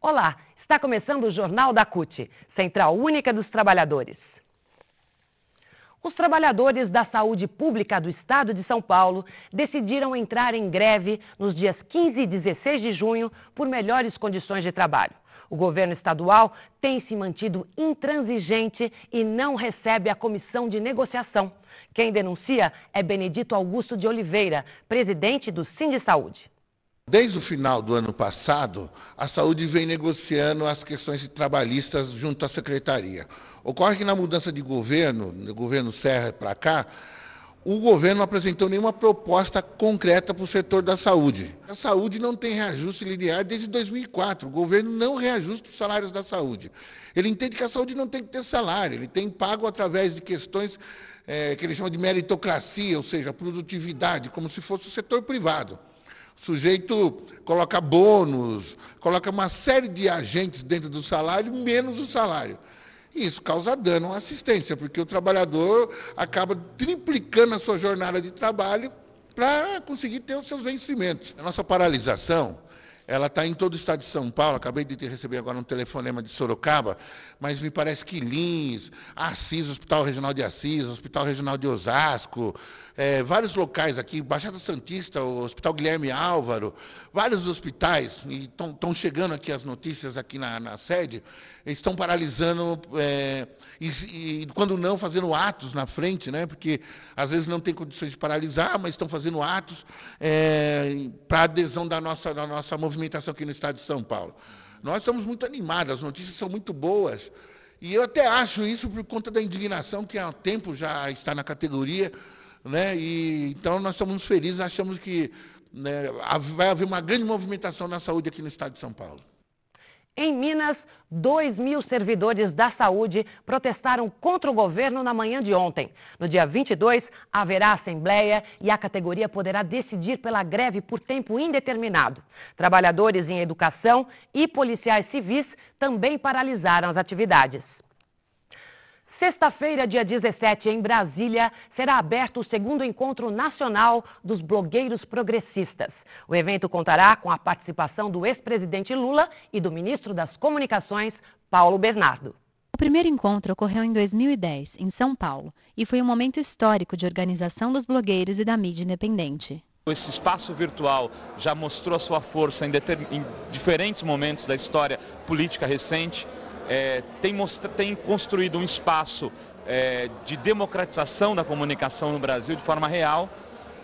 Olá, está começando o Jornal da CUT, Central Única dos Trabalhadores. Os trabalhadores da saúde pública do estado de São Paulo decidiram entrar em greve nos dias 15 e 16 de junho por melhores condições de trabalho. O governo estadual tem se mantido intransigente e não recebe a comissão de negociação. Quem denuncia é Benedito Augusto de Oliveira, presidente do Sindisaúde. Desde o final do ano passado, a saúde vem negociando as questões trabalhistas junto à secretaria. Ocorre que na mudança de governo, do governo Serra para cá, o governo não apresentou nenhuma proposta concreta para o setor da saúde. A saúde não tem reajuste linear desde 2004. O governo não reajusta os salários da saúde. Ele entende que a saúde não tem que ter salário, ele tem pago através de questões que ele chama de meritocracia, ou seja, produtividade, como se fosse o setor privado. O sujeito coloca bônus, coloca uma série de agentes dentro do salário, menos o salário. E isso causa dano à assistência, porque o trabalhador acaba triplicando a sua jornada de trabalho para conseguir ter os seus vencimentos. A nossa paralisação, ela está em todo o estado de São Paulo. Acabei de receber agora um telefonema de Sorocaba, mas me parece que Lins, Assis, Hospital Regional de Assis, Hospital Regional de Osasco, vários locais aqui, Baixada Santista, o Hospital Guilherme Álvaro, vários hospitais, e estão chegando aqui as notícias aqui na sede, estão paralisando, e quando não, fazendo atos na frente, né, porque às vezes não tem condições de paralisar, mas estão fazendo atos para adesão da nossa movimentação aqui no estado de São Paulo. Nós estamos muito animados, as notícias são muito boas, e eu até acho isso por conta da indignação que há tempo já está na categoria, né? E então nós estamos felizes, achamos que, né, vai haver uma grande movimentação na saúde aqui no estado de São Paulo. Em Minas, 2.000 servidores da saúde protestaram contra o governo na manhã de ontem. No dia 22, haverá assembleia e a categoria poderá decidir pela greve por tempo indeterminado. Trabalhadores em educação e policiais civis também paralisaram as atividades. Sexta-feira, dia 17, em Brasília, será aberto o segundo encontro nacional dos blogueiros progressistas. O evento contará com a participação do ex-presidente Lula e do ministro das Comunicações, Paulo Bernardo. O primeiro encontro ocorreu em 2010, em São Paulo, e foi um momento histórico de organização dos blogueiros e da mídia independente. Esse espaço virtual já mostrou a sua força em diferentes momentos da história política recente. Tem construído um espaço de democratização da comunicação no Brasil de forma real.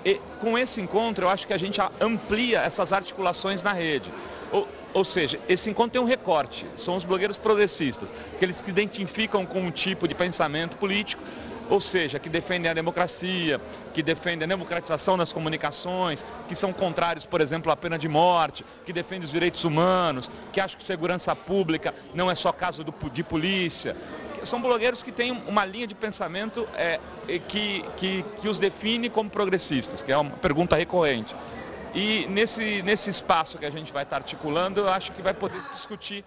E com esse encontro, eu acho que a gente amplia essas articulações na rede. Ou seja, esse encontro tem um recorte, são os blogueiros progressistas, aqueles que identificam com um tipo de pensamento político, ou seja, que defendem a democracia, que defendem a democratização das comunicações, que são contrários, por exemplo, à pena de morte, que defendem os direitos humanos, que acham que segurança pública não é só caso de polícia. São blogueiros que têm uma linha de pensamento que os define como progressistas, que é uma pergunta recorrente. E nesse espaço que a gente vai estar articulando, eu acho que vai poder se discutir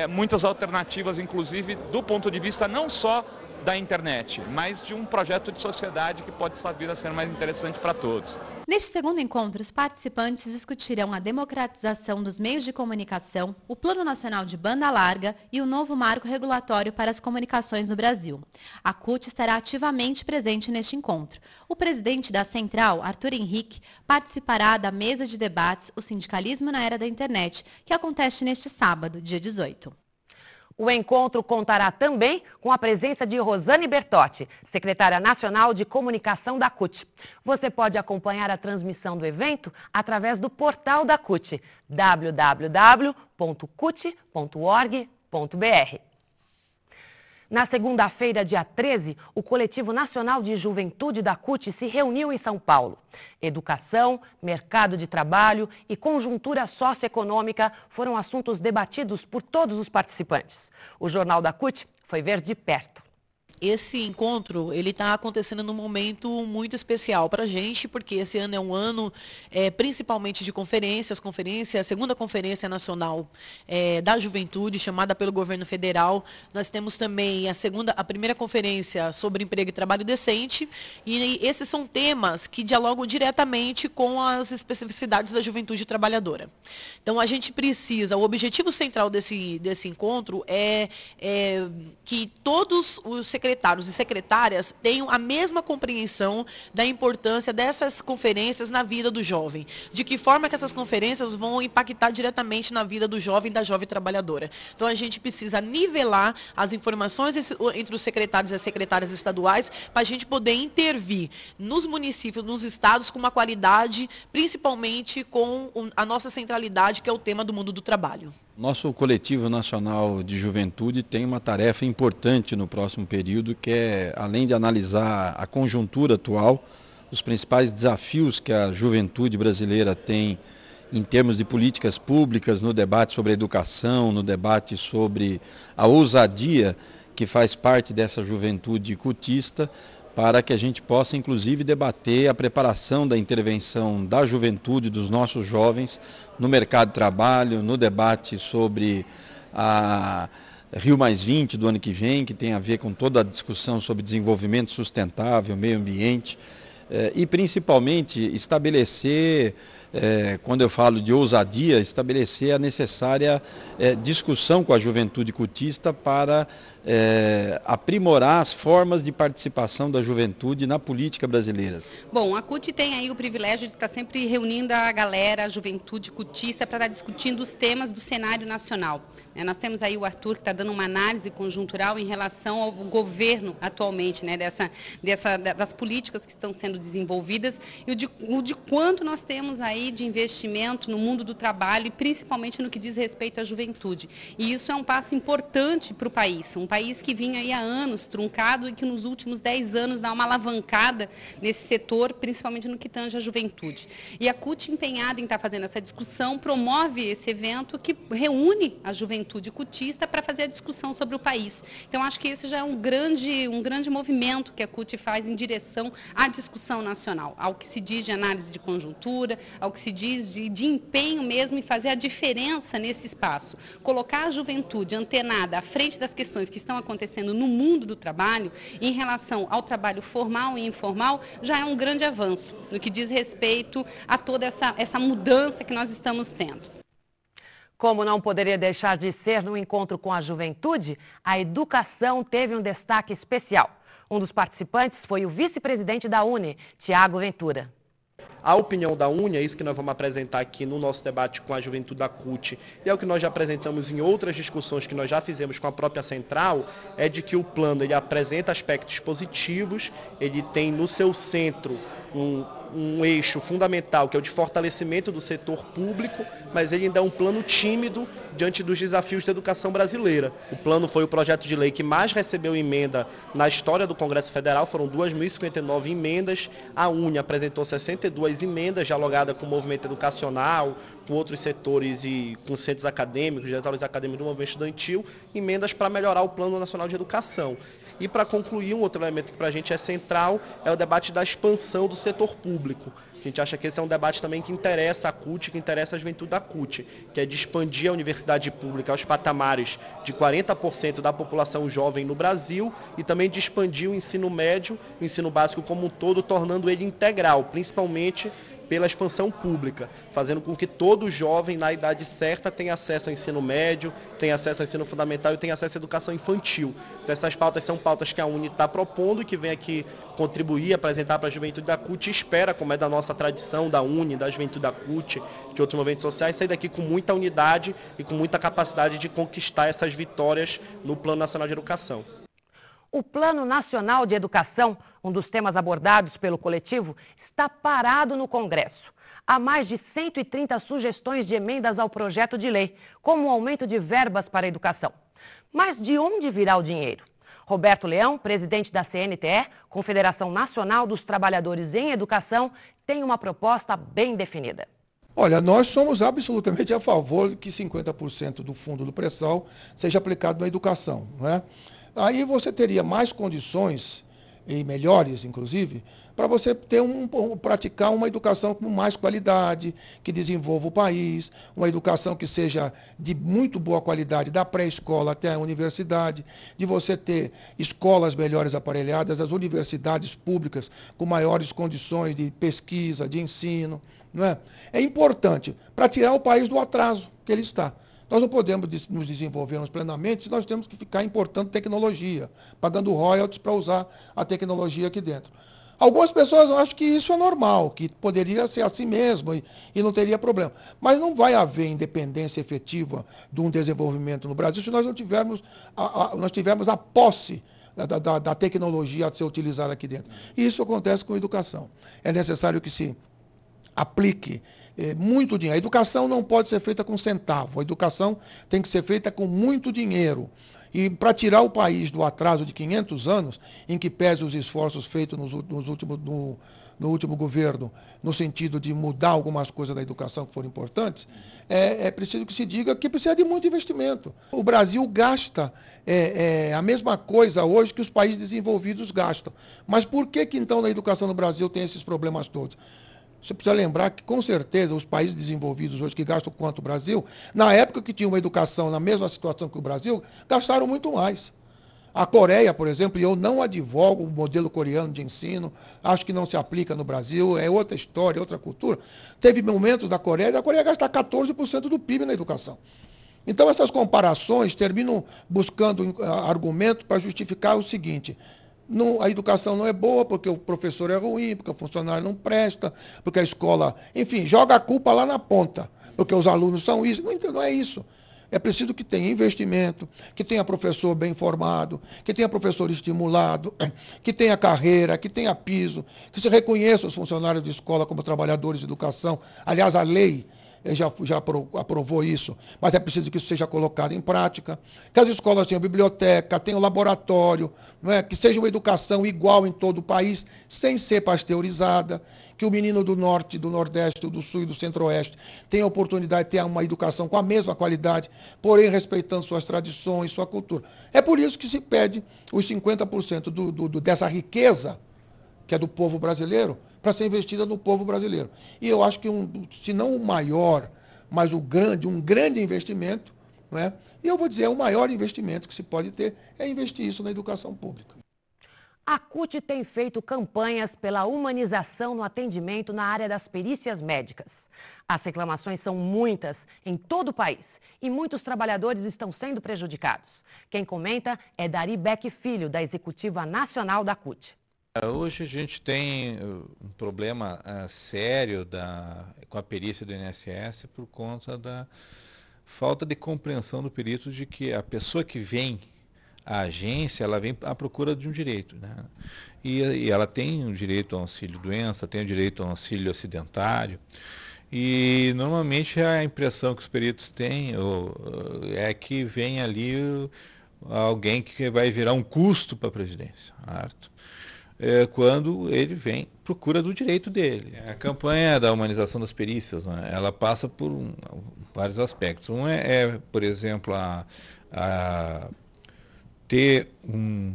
muitas alternativas, inclusive do ponto de vista não só da internet, mas de um projeto de sociedade que pode vir a ser mais interessante para todos. Neste segundo encontro, os participantes discutirão a democratização dos meios de comunicação, o Plano Nacional de Banda Larga e o novo marco regulatório para as comunicações no Brasil. A CUT estará ativamente presente neste encontro. O presidente da Central, Arthur Henrique, participará da mesa de debates O Sindicalismo na Era da Internet, que acontece neste sábado, dia 18. O encontro contará também com a presença de Rosane Bertotti, secretária nacional de comunicação da CUT. Você pode acompanhar a transmissão do evento através do portal da CUT, www.cut.org.br. Na segunda-feira, dia 13, o Coletivo Nacional de Juventude da CUT se reuniu em São Paulo. Educação, mercado de trabalho e conjuntura socioeconômica foram assuntos debatidos por todos os participantes. O Jornal da CUT foi ver de perto. Esse encontro, ele está acontecendo num momento muito especial para a gente, porque esse ano é um ano principalmente de conferências, a segunda Conferência Nacional da Juventude, chamada pelo governo federal. Nós temos também a primeira conferência sobre emprego e trabalho decente, e esses são temas que dialogam diretamente com as especificidades da juventude trabalhadora. Então, a gente precisa, o objetivo central desse encontro é que todos os secretários e secretárias tenham a mesma compreensão da importância dessas conferências na vida do jovem. De que forma que essas conferências vão impactar diretamente na vida do jovem e da jovem trabalhadora. Então, a gente precisa nivelar as informações entre os secretários e as secretárias estaduais para a gente poder intervir nos municípios, nos estados com uma qualidade, principalmente com a nossa centralidade, que é o tema do mundo do trabalho. Nosso Coletivo Nacional de Juventude tem uma tarefa importante no próximo período, que é, além de analisar a conjuntura atual, os principais desafios que a juventude brasileira tem em termos de políticas públicas, no debate sobre a educação, no debate sobre a ousadia que faz parte dessa juventude cutista, para que a gente possa, inclusive, debater a preparação da intervenção da juventude, dos nossos jovens, no mercado de trabalho, no debate sobre a Rio+20 do ano que vem, que tem a ver com toda a discussão sobre desenvolvimento sustentável, meio ambiente, e principalmente estabelecer, quando eu falo de ousadia, estabelecer a necessária discussão com a juventude cutista para aprimorar as formas de participação da juventude na política brasileira. Bom, a CUT tem aí o privilégio de estar sempre reunindo a galera, a juventude cutista, para estar discutindo os temas do cenário nacional. Nós temos aí o Arthur, que está dando uma análise conjuntural em relação ao governo atualmente, das políticas que estão sendo desenvolvidas e o de quanto nós temos aí de investimento no mundo do trabalho e principalmente no que diz respeito à juventude. E isso é um passo importante para o país, um país que vinha aí há anos truncado e que nos últimos 10 anos dá uma alavancada nesse setor, principalmente no que tange à juventude. E a CUT, empenhada em estar fazendo essa discussão, promove esse evento que reúne a juventude cutista para fazer a discussão sobre o país. Então, acho que esse já é um grande movimento que a CUT faz em direção à discussão nacional, ao que se diz de análise de conjuntura, ao que se diz de empenho mesmo em fazer a diferença nesse espaço. Colocar a juventude antenada à frente das questões que estão acontecendo no mundo do trabalho, em relação ao trabalho formal e informal, já é um grande avanço no que diz respeito a toda essa mudança que nós estamos tendo. Como não poderia deixar de ser no encontro com a juventude, a educação teve um destaque especial. Um dos participantes foi o vice-presidente da UNE, Tiago Ventura. A opinião da UNE, é isso que nós vamos apresentar aqui no nosso debate com a juventude da CUT, e é o que nós já apresentamos em outras discussões que nós já fizemos com a própria Central, é de que o plano ele apresenta aspectos positivos, ele tem no seu centro um eixo fundamental, que é o de fortalecimento do setor público, mas ele ainda é um plano tímido diante dos desafios da educação brasileira. O plano foi o projeto de lei que mais recebeu emenda na história do Congresso Federal, foram 2.059 emendas, a UNE apresentou 62 emendas, dialogada com o movimento educacional, com outros setores e com centros acadêmicos, diretores acadêmicos do movimento estudantil, emendas para melhorar o Plano Nacional de Educação. E para concluir, um outro elemento que para a gente é central é o debate da expansão do setor público. A gente acha que esse é um debate também que interessa a CUT, que interessa a juventude da CUT, que é de expandir a universidade pública aos patamares de 40% da população jovem no Brasil e também de expandir o ensino médio, o ensino básico como um todo, tornando ele integral, principalmente pela expansão pública, fazendo com que todo jovem na idade certa tenha acesso ao ensino médio, tenha acesso ao ensino fundamental e tenha acesso à educação infantil. Então, essas pautas são pautas que a UNE está propondo e que vem aqui contribuir, apresentar para a juventude da CUT e espera, como é da nossa tradição, da UNE, da juventude da CUT, de outros movimentos sociais, sair daqui com muita unidade e com muita capacidade de conquistar essas vitórias no Plano Nacional de Educação. O Plano Nacional de Educação, um dos temas abordados pelo coletivo, está parado no Congresso. Há mais de 130 sugestões de emendas ao projeto de lei, como o aumento de verbas para a educação. Mas de onde virá o dinheiro? Roberto Leão, presidente da CNTE, Confederação Nacional dos Trabalhadores em Educação, tem uma proposta bem definida. Olha, nós somos absolutamente a favor de que 50% do fundo do pré-sal seja aplicado na educação, não é? Aí você teria mais condições, e melhores inclusive, para você ter praticar uma educação com mais qualidade, que desenvolva o país, uma educação que seja de muito boa qualidade, da pré-escola até a universidade, de você ter escolas melhores aparelhadas, as universidades públicas com maiores condições de pesquisa, de ensino, não é? É importante para tirar o país do atraso que ele está. Nós não podemos nos desenvolvermos plenamente se nós temos que ficar importando tecnologia, pagando royalties para usar a tecnologia aqui dentro. Algumas pessoas acham que isso é normal, que poderia ser assim mesmo e não teria problema. Mas não vai haver independência efetiva de um desenvolvimento no Brasil se nós não tivermos a posse da tecnologia a ser utilizada aqui dentro. E isso acontece com a educação. É necessário que se aplique muito dinheiro. A educação não pode ser feita com centavo. A educação tem que ser feita com muito dinheiro. E para tirar o país do atraso de 500 anos, em que pese os esforços feitos no último governo, no sentido de mudar algumas coisas da educação que foram importantes, é preciso que se diga que precisa de muito investimento. O Brasil gasta a mesma coisa hoje que os países desenvolvidos gastam. Mas por que então na educação no Brasil tem esses problemas todos? Você precisa lembrar que, com certeza, os países desenvolvidos hoje que gastam quanto o Brasil, na época que tinha uma educação na mesma situação que o Brasil, gastaram muito mais. A Coreia, por exemplo, e eu não advogo o modelo coreano de ensino, acho que não se aplica no Brasil, é outra história, outra cultura. Teve momentos da Coreia gastar 14% do PIB na educação. Então, essas comparações terminam buscando argumento para justificar o seguinte: a educação não é boa porque o professor é ruim, porque o funcionário não presta, porque a escola... Enfim, joga a culpa lá na ponta, porque os alunos são isso. Não é isso. É preciso que tenha investimento, que tenha professor bem formado, que tenha professor estimulado, que tenha carreira, que tenha piso, que se reconheça os funcionários de escola como trabalhadores de educação. Aliás, a lei já aprovou isso, mas é preciso que isso seja colocado em prática, que as escolas tenham biblioteca, tenham laboratório, não é? Que seja uma educação igual em todo o país, sem ser pasteurizada, que o menino do Norte, do Nordeste, do Sul e do Centro-Oeste tenha a oportunidade de ter uma educação com a mesma qualidade, porém respeitando suas tradições, sua cultura. É por isso que se pede os 50% dessa riqueza, que é do povo brasileiro, para ser investida no povo brasileiro. E eu acho que, se não o maior, mas um grande investimento, não é? E eu vou dizer, o maior investimento que se pode ter é investir isso na educação pública. A CUT tem feito campanhas pela humanização no atendimento na área das perícias médicas. As reclamações são muitas em todo o país e muitos trabalhadores estão sendo prejudicados. Quem comenta é Dari Beck Filho, da Executiva Nacional da CUT. Hoje a gente tem um problema sério com a perícia do INSS por conta da falta de compreensão do perito de que a pessoa que vem à agência, ela vem à procura de um direito, né? E ela tem o direito ao auxílio-doença, tem o direito ao auxílio acidentário, e normalmente a impressão que os peritos têm é que vem ali alguém que vai virar um custo para a Previdência, certo? Quando ele vem procura do direito dele. A campanha da humanização das perícias, né, ela passa por vários aspectos. Um por exemplo, a ter um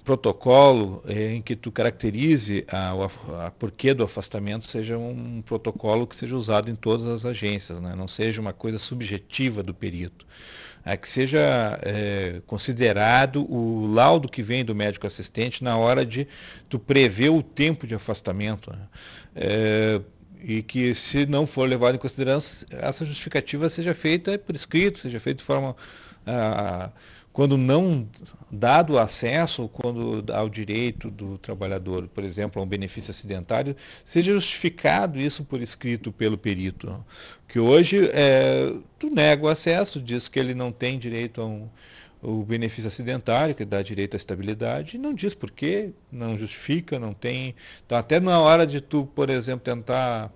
protocolo em que tu caracterize a porquê do afastamento seja um protocolo que seja usado em todas as agências, né? Não seja uma coisa subjetiva do perito. Que seja considerado o laudo que vem do médico assistente na hora de tu prever o tempo de afastamento, né? E que, se não for levado em consideração, essa justificativa seja feita por escrito, seja feita de forma... quando não dado acesso, quando ao direito do trabalhador, por exemplo, a um benefício acidentário, seja justificado isso por escrito pelo perito. Que hoje tu nega o acesso, diz que ele não tem direito ao benefício acidentário, que dá direito à estabilidade, e não diz por quê, não justifica, não tem... Então, até na hora de tu, por exemplo, tentar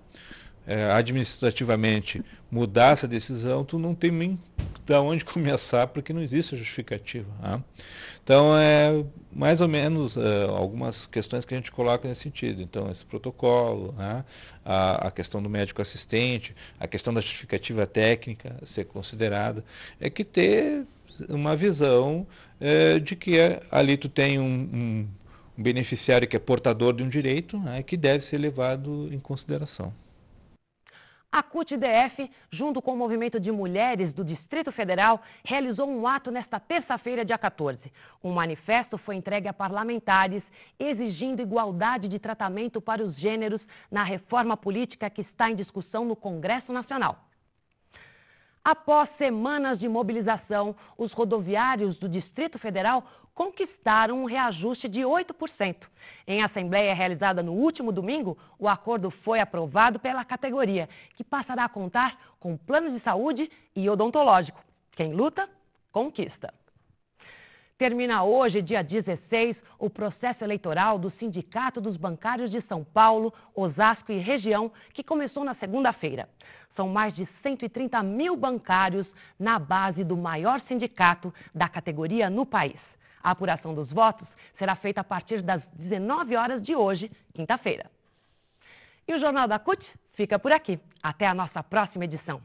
administrativamente mudar essa decisão, tu não tem nem de onde começar, porque não existe justificativa, né? Então, mais ou menos algumas questões que a gente coloca nesse sentido. Então, esse protocolo, né? A questão do médico assistente, a questão da justificativa técnica ser considerada, que uma visão de que ali tu tem um beneficiário que é portador de um direito, né, que deve ser levado em consideração. A CUT-DF, junto com o Movimento de Mulheres do Distrito Federal, realizou um ato nesta terça-feira, dia 14. Um manifesto foi entregue a parlamentares exigindo igualdade de tratamento para os gêneros na reforma política que está em discussão no Congresso Nacional. Após semanas de mobilização, os rodoviários do Distrito Federal conquistaram um reajuste de 8%. Em assembleia realizada no último domingo, o acordo foi aprovado pela categoria, que passará a contar com plano de saúde e odontológico. Quem luta, conquista. Termina hoje, dia 16, o processo eleitoral do Sindicato dos Bancários de São Paulo, Osasco e região, que começou na segunda-feira. São mais de 130 mil bancários na base do maior sindicato da categoria no país. A apuração dos votos será feita a partir das 19 horas de hoje, quinta-feira. E o Jornal da CUT fica por aqui. Até a nossa próxima edição.